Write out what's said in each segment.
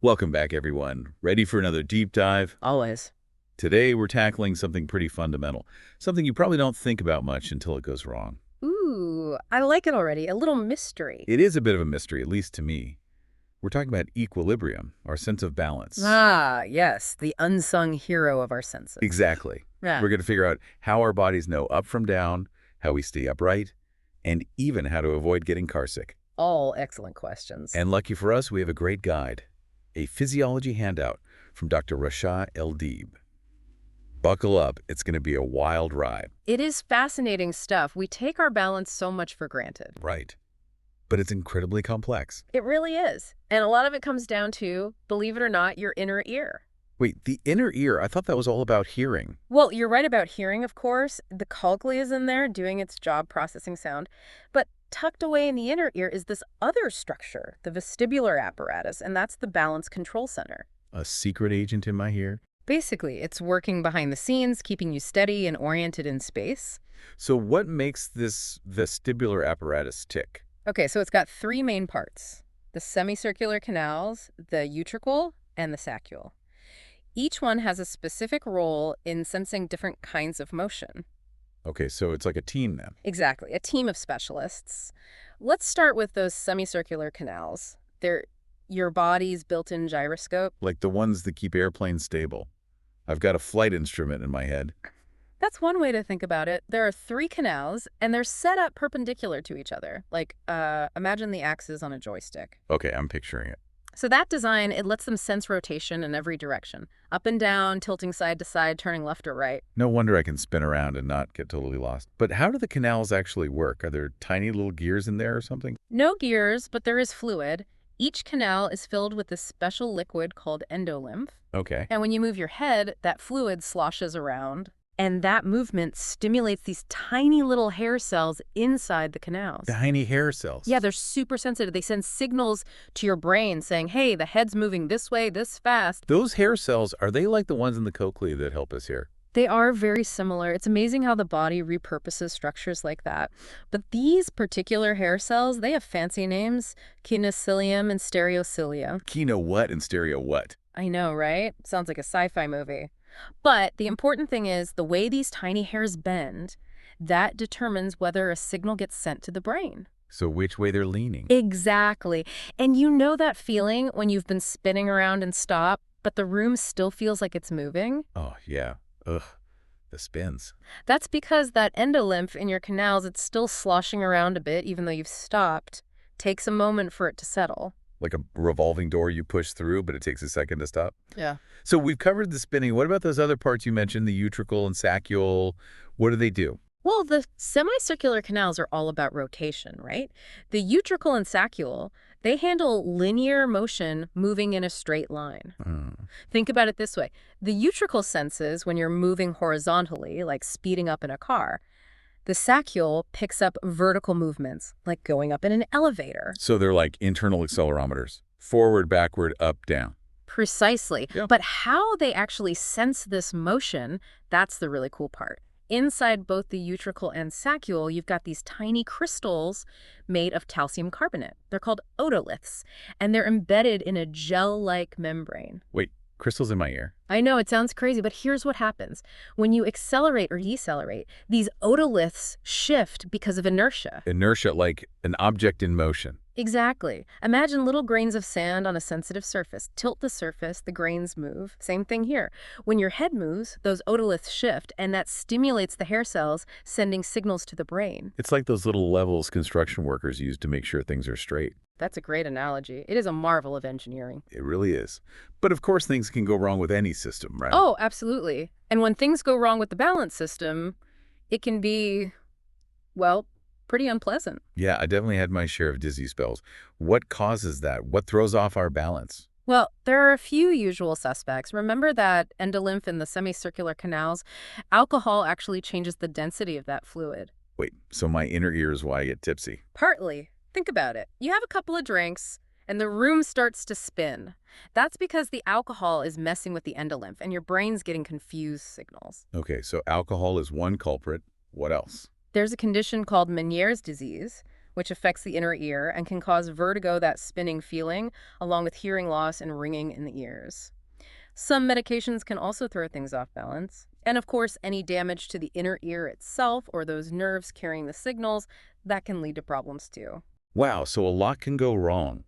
Welcome back, everyone. Ready for another deep dive? Always. Today, we're tackling something pretty fundamental, something you probably don't think about much until it goes wrong. Ooh, I like it already. A little mystery. It is a bit of a mystery, at least to me. We're talking about equilibrium, our sense of balance. Ah, yes, the unsung hero of our senses. Exactly. Yeah. We're going to figure out how our bodies know up from down, how we stay upright, and even how to avoid getting carsick. All excellent questions. And lucky for us, we have a great guide, a physiology handout from Dr. Rasha Eldeeb. Buckle up, it's going to be a wild ride. It is fascinating stuff. We take our balance so much for granted. Right. But it's incredibly complex. It really is. And a lot of it comes down to, believe it or not, your inner ear. Wait, the inner ear, I thought that was all about hearing. Well, you're right about hearing, of course. The cochlea is in there doing its job processing sound. But tucked away in the inner ear is this other structure, the vestibular apparatus, and that's the balance control center. A secret agent in my ear? Basically, it's working behind the scenes, keeping you steady and oriented in space. So what makes this vestibular apparatus tick? Okay, so it's got three main parts: the semicircular canals, the utricle, and the saccule. Each one has a specific role in sensing different kinds of motion. Okay, so it's like a team then. Exactly, a team of specialists. Let's start with those semicircular canals. They're your body's built-in gyroscope. Like the ones that keep airplanes stable. I've got a flight instrument in my head. That's one way to think about it. There are three canals, and they're set up perpendicular to each other. Like, imagine the axis on a joystick. Okay, I'm picturing it. So that design, it lets them sense rotation in every direction. Up and down, tilting side to side, turning left or right. No wonder I can spin around and not get totally lost. But how do the canals actually work? Are there tiny little gears in there or something? No gears, but there is fluid. Each canal is filled with this special liquid called endolymph. Okay. And when you move your head, that fluid sloshes around. And that movement stimulates these tiny little hair cells inside the canals. Tiny hair cells. Yeah, they're super sensitive. They send signals to your brain saying, hey, the head's moving this way, this fast. Those hair cells, are they like the ones in the cochlea that help us hear? They are very similar. It's amazing how the body repurposes structures like that. But these particular hair cells, they have fancy names: kinocilium and stereocilia. Kino what and stereo what? I know, right? Sounds like a sci-fi movie. But the important thing is the way these tiny hairs bend, that determines whether a signal gets sent to the brain. So which way they're leaning? Exactly. And you know that feeling when you've been spinning around and stop, but the room still feels like it's moving? Oh, yeah. Ugh. The spins. That's because that endolymph in your canals, it's still sloshing around a bit even though you've stopped. Takes a moment for it to settle. Like a revolving door you push through, but it takes a second to stop. Yeah. So we've covered the spinning. What about those other parts you mentioned, the utricle and saccule? What do they do? Well, the semicircular canals are all about rotation, right? The utricle and saccule, they handle linear motion moving in a straight line. Think about it this way. The utricle senses when you're moving horizontally, like speeding up in a car. The saccule picks up vertical movements, like going up in an elevator. So they're like internal accelerometers. Forward, backward, up, down. Precisely. Yeah. But how they actually sense this motion, that's the really cool part. Inside both the utricle and saccule, you've got these tiny crystals made of calcium carbonate. They're called otoliths, and they're embedded in a gel-like membrane. Wait, crystals in my ear. I know, it sounds crazy, but here's what happens. When you accelerate or decelerate, these otoliths shift because of inertia. Inertia, like an object in motion. Exactly. Imagine little grains of sand on a sensitive surface. Tilt the surface, the grains move. Same thing here. When your head moves, those otoliths shift, and that stimulates the hair cells, sending signals to the brain. It's like those little levels construction workers use to make sure things are straight. That's a great analogy. It is a marvel of engineering. It really is. But of course, things can go wrong with any system, right? Oh, absolutely. And when things go wrong with the balance system, it can be, well, pretty unpleasant. Yeah, I definitely had my share of dizzy spells. What causes that? What throws off our balance? Well, there are a few usual suspects. Remember that endolymph in the semicircular canals? Alcohol actually changes the density of that fluid. Wait, so my inner ear is why I get tipsy. Partly. Think about it. You have a couple of drinks, and the room starts to spin. That's because the alcohol is messing with the endolymph, and your brain's getting confused signals. Okay, so alcohol is one culprit. What else? There's a condition called Meniere's disease, which affects the inner ear and can cause vertigo, that spinning feeling, along with hearing loss and ringing in the ears. Some medications can also throw things off balance. And of course, any damage to the inner ear itself or those nerves carrying the signals, that can lead to problems too. Wow, so a lot can go wrong.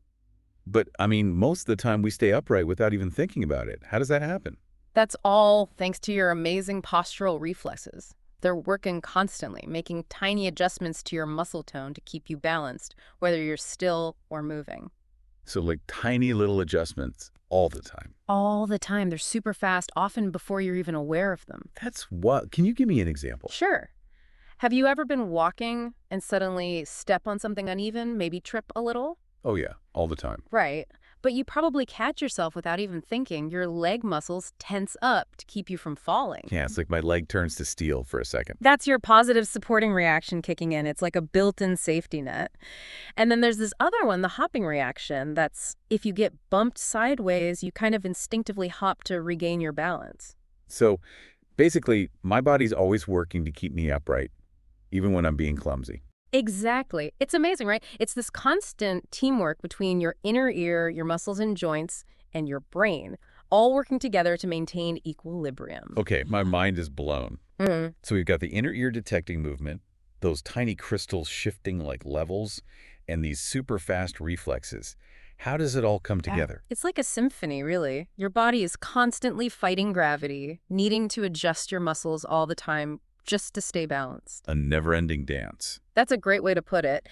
But, I mean, most of the time we stay upright without even thinking about it. How does that happen? That's all thanks to your amazing postural reflexes. They're working constantly, making tiny adjustments to your muscle tone to keep you balanced, whether you're still or moving. So like tiny little adjustments all the time. All the time. They're super fast, often before you're even aware of them. That's what. Can you give me an example? Sure. Have you ever been walking and suddenly step on something uneven, maybe trip a little? Oh yeah, all the time. Right. But you probably catch yourself without even thinking. Your leg muscles tense up to keep you from falling. Yeah, it's like my leg turns to steel for a second. That's your positive supporting reaction kicking in. It's like a built-in safety net. And then there's this other one, the hopping reaction. That's if you get bumped sideways, you kind of instinctively hop to regain your balance. So basically, my body's always working to keep me upright, even when I'm being clumsy. Exactly. It's amazing, right? It's this constant teamwork between your inner ear, your muscles and joints, and your brain, all working together to maintain equilibrium. Okay, my mind is blown. Mm. So we've got the inner ear detecting movement, those tiny crystals shifting like levels, and these super fast reflexes. How does it all come together? It's like a symphony, really. Your body is constantly fighting gravity, needing to adjust your muscles all the time just to stay balanced. A never-ending dance. That's a great way to put it.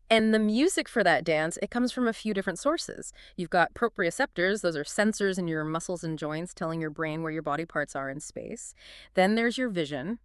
And the music for that dance, it comes from a few different sources. You've got proprioceptors, those are sensors in your muscles and joints telling your brain where your body parts are in space. Then there's your vision.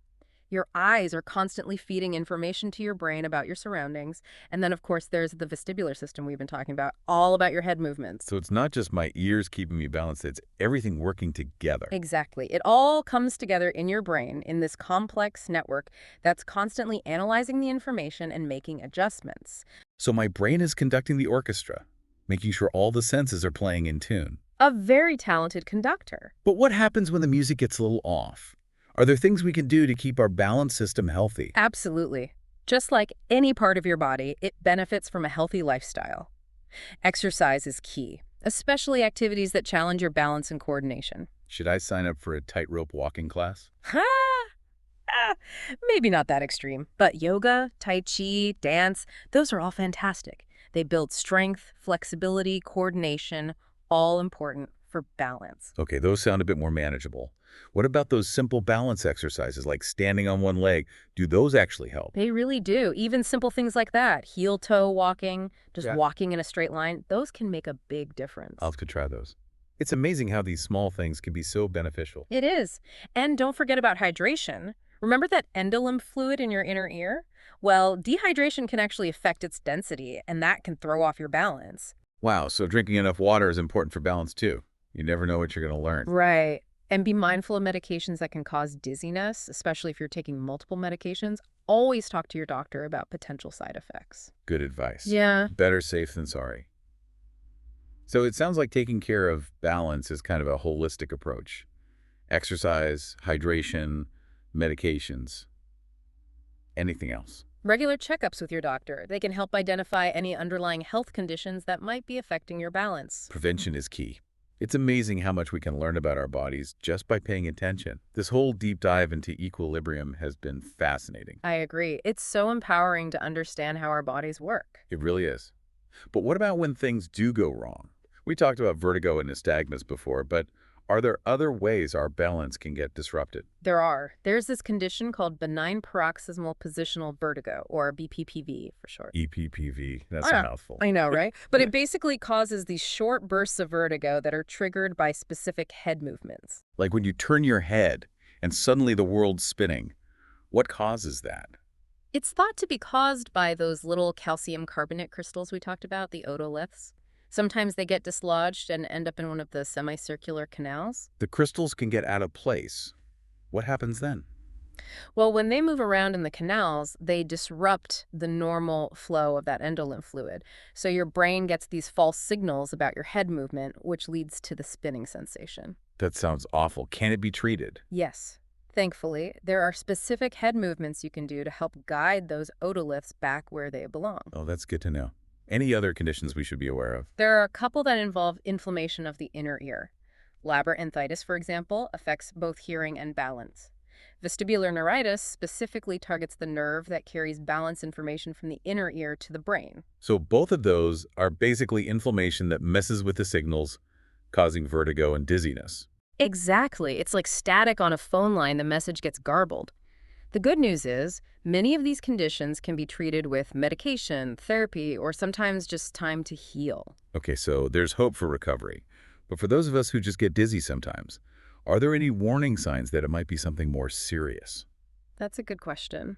Your eyes are constantly feeding information to your brain about your surroundings. And then, of course, there's the vestibular system we've been talking about, all about your head movements. So it's not just my ears keeping me balanced, it's everything working together. Exactly. It all comes together in your brain in this complex network that's constantly analyzing the information and making adjustments. So my brain is conducting the orchestra, making sure all the senses are playing in tune. A very talented conductor. But what happens when the music gets a little off? Are there things we can do to keep our balance system healthy? Absolutely. Just like any part of your body, it benefits from a healthy lifestyle. Exercise is key, especially activities that challenge your balance and coordination. Should I sign up for a tightrope walking class? Maybe not that extreme, but yoga, tai chi, dance, those are all fantastic. They build strength, flexibility, coordination, all important for balance. Okay, those sound a bit more manageable. What about those simple balance exercises like standing on one leg? Do those actually help? They really do. Even simple things like that, heel-toe walking, just walking in a straight line, those can make a big difference. I'll have to try those. It's amazing how these small things can be so beneficial. It is. And don't forget about hydration. Remember that endolymph fluid in your inner ear? Well, dehydration can actually affect its density, and that can throw off your balance. Wow, so drinking enough water is important for balance too. You never know what you're going to learn. Right. And be mindful of medications that can cause dizziness, especially if you're taking multiple medications. Always talk to your doctor about potential side effects. Good advice. Yeah. Better safe than sorry. So it sounds like taking care of balance is kind of a holistic approach. Exercise, hydration, medications, anything else. Regular checkups with your doctor. They can help identify any underlying health conditions that might be affecting your balance. Prevention is key. It's amazing how much we can learn about our bodies just by paying attention. This whole deep dive into equilibrium has been fascinating. I agree. It's so empowering to understand how our bodies work. It really is. But what about when things do go wrong? We talked about vertigo and nystagmus before, but are there other ways our balance can get disrupted? There are. There's this condition called benign paroxysmal positional vertigo, or BPPV for short. EPPV, that's a mouthful. I know, right? But it basically causes these short bursts of vertigo that are triggered by specific head movements. Like when you turn your head and suddenly the world's spinning. What causes that? It's thought to be caused by those little calcium carbonate crystals we talked about, the otoliths. Sometimes they get dislodged and end up in one of the semicircular canals. The crystals can get out of place. What happens then? Well, when they move around in the canals, they disrupt the normal flow of that endolymph fluid. So your brain gets these false signals about your head movement, which leads to the spinning sensation. That sounds awful. Can it be treated? Yes. Thankfully, there are specific head movements you can do to help guide those otoliths back where they belong. Oh, that's good to know. Any other conditions we should be aware of? There are a couple that involve inflammation of the inner ear. Labyrinthitis, for example, affects both hearing and balance. Vestibular neuritis specifically targets the nerve that carries balance information from the inner ear to the brain. So both of those are basically inflammation that messes with the signals, causing vertigo and dizziness. Exactly. It's like static on a phone line, the message gets garbled. The good news is, many of these conditions can be treated with medication, therapy, or sometimes just time to heal. Okay, so there's hope for recovery. But for those of us who just get dizzy sometimes, are there any warning signs that it might be something more serious? That's a good question.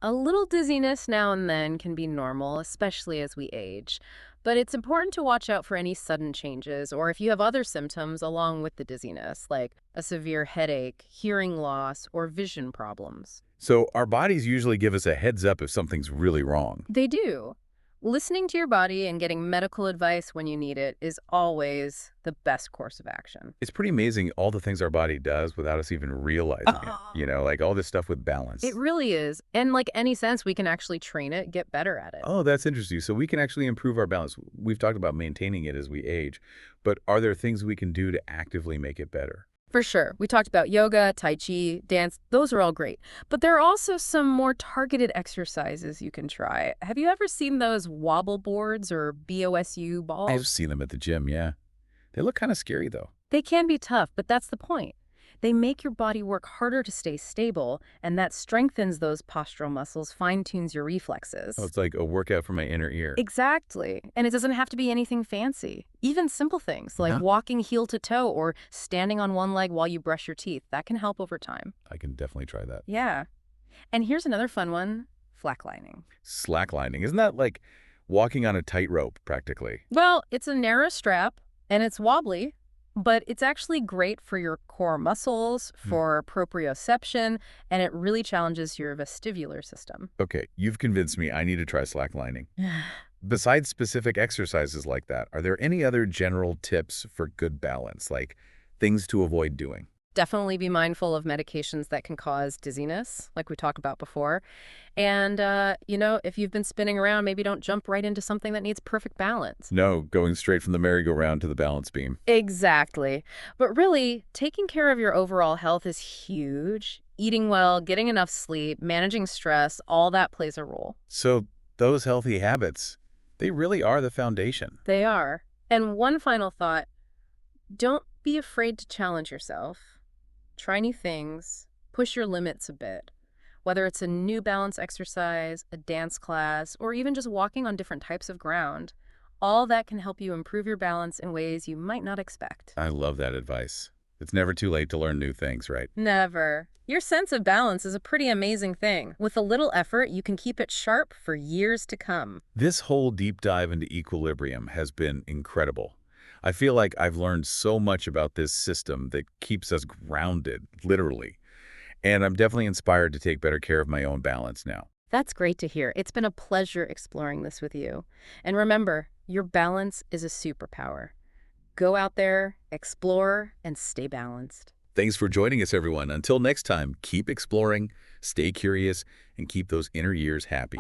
A little dizziness now and then can be normal, especially as we age. But it's important to watch out for any sudden changes or if you have other symptoms along with the dizziness, like a severe headache, hearing loss, or vision problems. So our bodies usually give us a heads up if something's really wrong. They do. Listening to your body and getting medical advice when you need it is always the best course of action. It's pretty amazing all the things our body does without us even realizing it. Like all this stuff with balance. It really is. And like any sense, we can actually train it, get better at it. Oh, that's interesting. So we can actually improve our balance. We've talked about maintaining it as we age, but are there things we can do to actively make it better? For sure. We talked about yoga, tai chi, dance. Those are all great. But there are also some more targeted exercises you can try. Have you ever seen those wobble boards or BOSU balls? I've seen them at the gym, yeah. They look kind of scary, though. They can be tough, but that's the point. They make your body work harder to stay stable, and that strengthens those postural muscles, fine-tunes your reflexes. Oh, it's like a workout for my inner ear. Exactly. And it doesn't have to be anything fancy. Even simple things like walking heel to toe or standing on one leg while you brush your teeth, that can help over time. I can definitely try that. Yeah. And here's another fun one, slacklining. Slacklining. Isn't that like walking on a tightrope, practically? Well, it's a narrow strap, and it's wobbly, but it's actually great for your core muscles, for proprioception, and it really challenges your vestibular system. Okay, you've convinced me I need to try slacklining. Besides specific exercises like that, are there any other general tips for good balance, like things to avoid doing? Definitely be mindful of medications that can cause dizziness, like we talked about before. And, if you've been spinning around, maybe don't jump right into something that needs perfect balance. No, going straight from the merry-go-round to the balance beam. Exactly. But really, taking care of your overall health is huge. Eating well, getting enough sleep, managing stress, all that plays a role. So those healthy habits, they really are the foundation. They are. And one final thought, don't be afraid to challenge yourself. Try new things, push your limits a bit. Whether it's a new balance exercise, a dance class, or even just walking on different types of ground, all that can help you improve your balance in ways you might not expect. I love that advice. It's never too late to learn new things, right? Never. Your sense of balance is a pretty amazing thing. With a little effort, you can keep it sharp for years to come. This whole deep dive into equilibrium has been incredible. I feel like I've learned so much about this system that keeps us grounded, literally. And I'm definitely inspired to take better care of my own balance now. That's great to hear. It's been a pleasure exploring this with you. And remember, your balance is a superpower. Go out there, explore, and stay balanced. Thanks for joining us, everyone. Until next time, keep exploring, stay curious, and keep those inner ears happy.